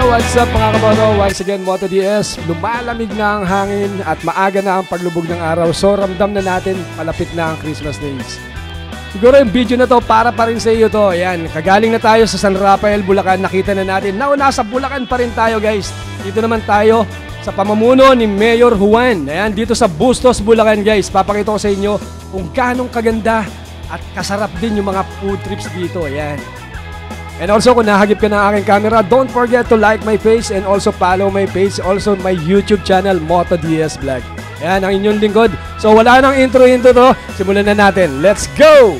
What's up mga kamoto? Once again, Moto DS. Lumalamig na ang hangin at maaga na ang paglubog ng araw. So ramdam na natin palapit na ang Christmas days. Siguro yung video na to para pa rin sa iyo to. Ayan, kagaling na tayo sa San Rafael, Bulacan. Nakita na natin. Nasa Bulacan pa rin tayo guys. Dito naman tayo sa pamamuno ni Mayor Juan. Ayan, dito sa Bustos, Bulacan guys. Papakita ko sa inyo kung ganong kaganda at kasarap din yung mga food trips dito. Ayan. And also, kung nahagip ka ng aking camera, don't forget to like my page and also follow my page, also my YouTube channel, Moto DS Vlog. Yan, ang inyong lingkod. So, wala nang intro to. Simulan na natin. Let's go!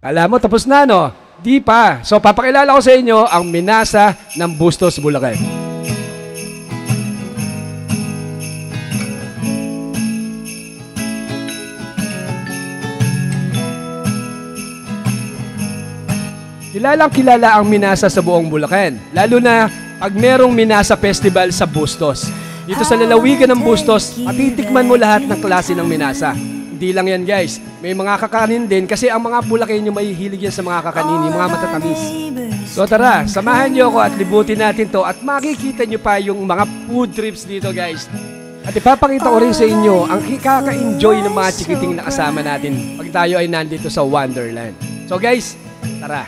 Alam mo, tapos na, no? Di pa. So, papakilala ko sa inyo ang Minasa ng Bustos, Bulacan. Kilalang kilala ang Minasa sa buong Bulacan. Lalo na pag merong Minasa Festival sa Bustos. Dito sa lalawigan ng Bustos, matitikman mo lahat ng klase ng Minasa. Hindi lang yan guys, may mga kakanin din kasi ang mga Bulakenyo may hilig yan sa mga kakanin, yung mga matatamis. So tara, samahan nyo ako at libutin natin to at makikita nyo pa yung mga food trips dito guys. At ipapakita ko rin sa inyo ang kaka-enjoy ng mga chikiting na kasama natin pag tayo ay nandito sa Wonderland. So guys, tara!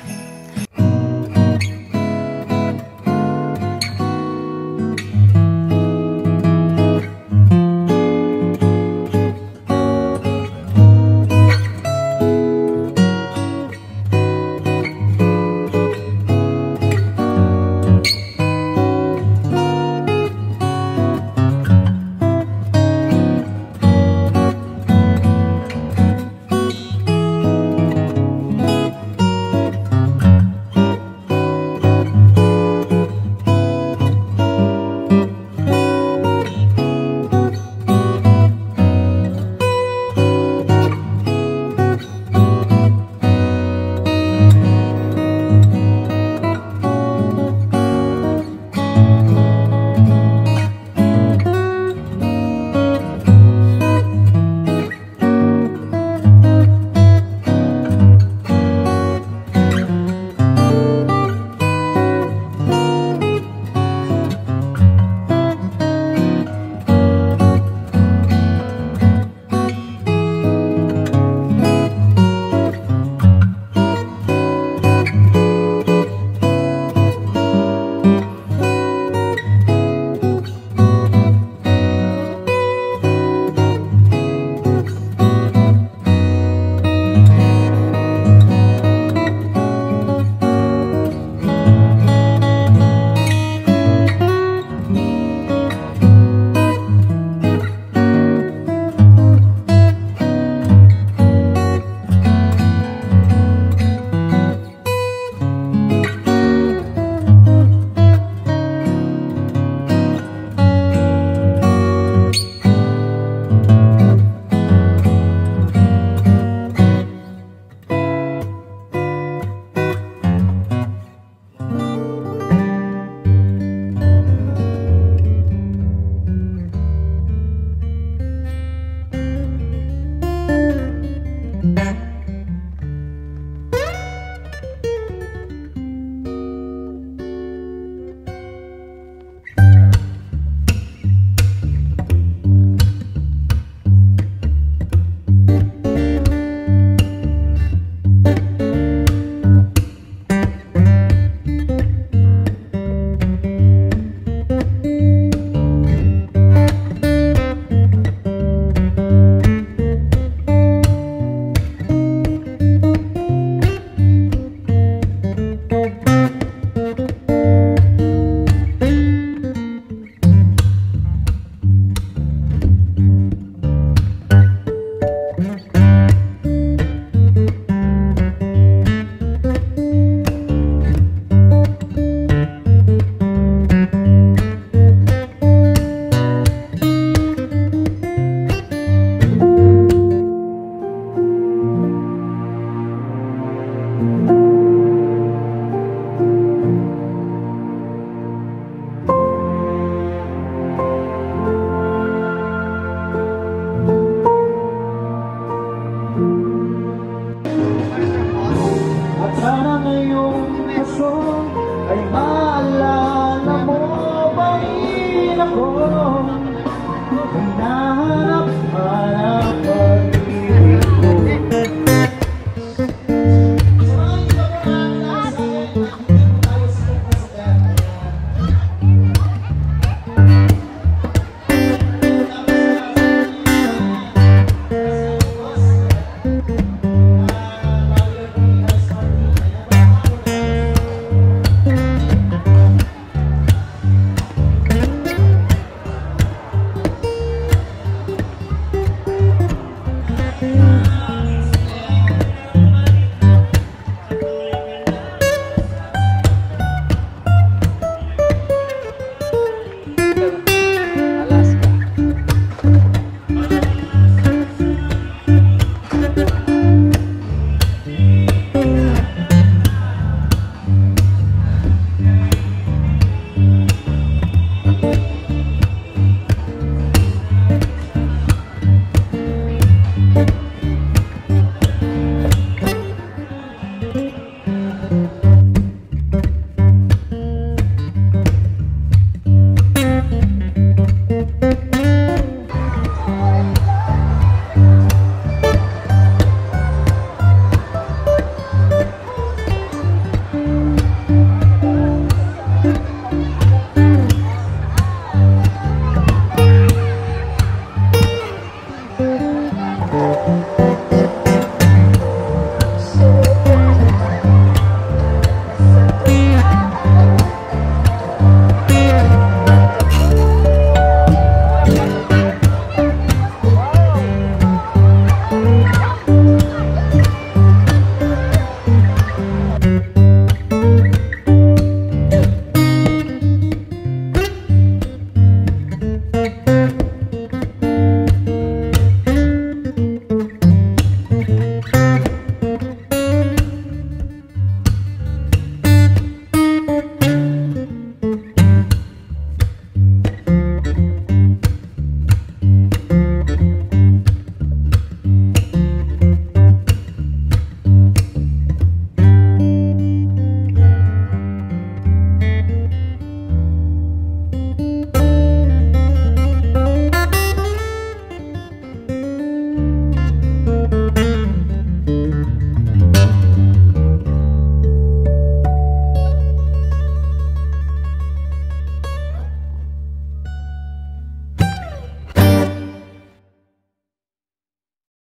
Ay